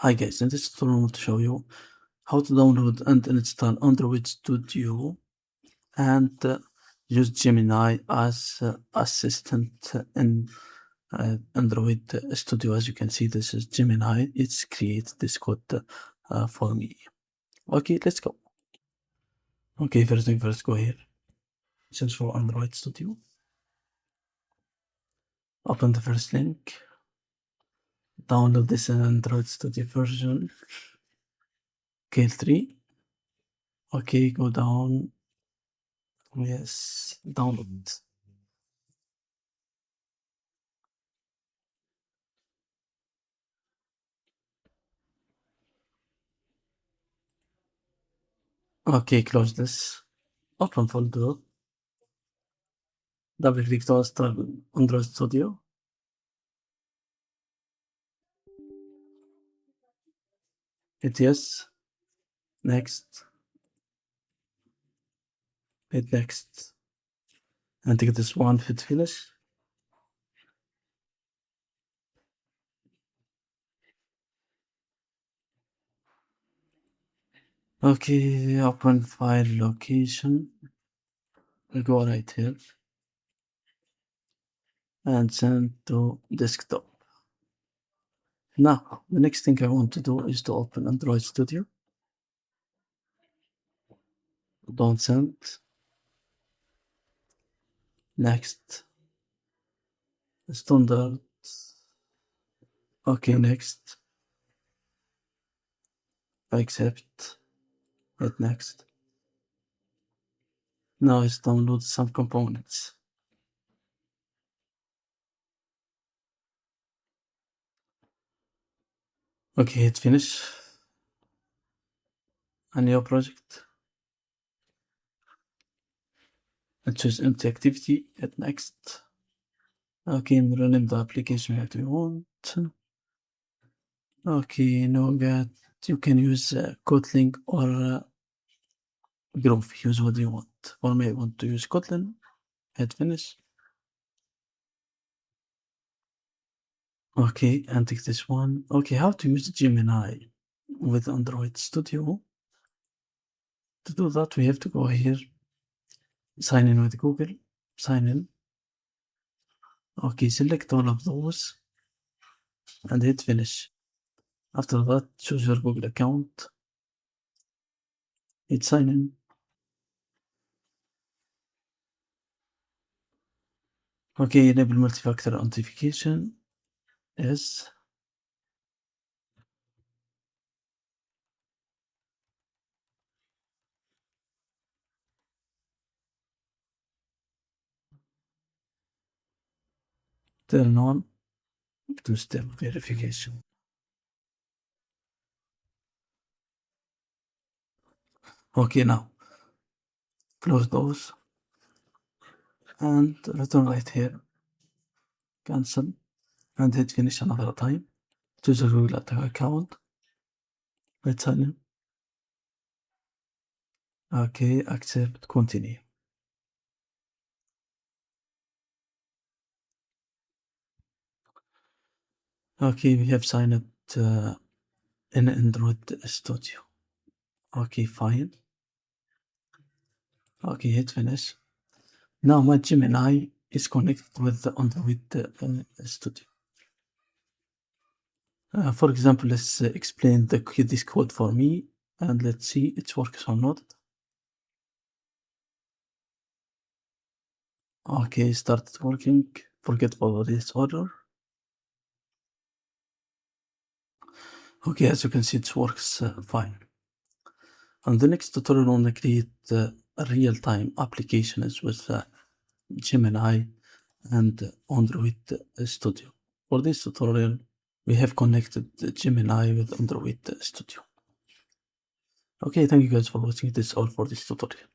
Hi guys, in this tutorial I want to show you how to download and install Android Studio and use Gemini as assistant in Android Studio. As you can see, this is Gemini. It's created this code for me. Okay, let's go. Okay, first thing first, go here. Search for Android Studio. Open the first link. Download this Android Studio version KL3. Okay, go down. Yes, download. Okay, close this. Open folder. Double click to install Android Studio. Hit yes. Next. Hit next. And take this one, hit finish. Okay, open file location. I'll go right here. And send to desktop. Now, the next thing I want to do is to open Android Studio. Don't send. Next. Standard. Okay, next. Accept. Hit next. Now it's download some components. Okay, hit finish. A new project. And choose empty activity. Hit next. Okay, rename the application that we want. Okay, Nougat. You can use Kotlin or Groove. Use what you want. For me, I want to use Kotlin. Hit finish. Okay, and take this one. Okay, how to use Gemini with Android Studio. To do that, we have to go here. Sign in with Google. Sign in. Okay, select all of those and hit finish. After that, choose your Google account. Hit sign in. Okay, enable multi-factor authentication. Yes. Turn on two-step verification. Okay, now close those and return right here. Cancel and hit finish another time. Choose your Google account. Hit sign in. Okay, accept, continue. Okay, we have signed it in Android Studio. Okay, fine. Okay, hit finish. Now my Gemini is connected with the Android Studio. For example, let's explain this code for me and let's see it works or not. Okay, started working. Forget about this order. Okay, as you can see, it works fine. And the next tutorial, I want to create a real-time applications with Gemini and Android Studio. For this tutorial, we have connected Gemini with Android Studio. Okay, thank you guys for watching. This is all for this tutorial.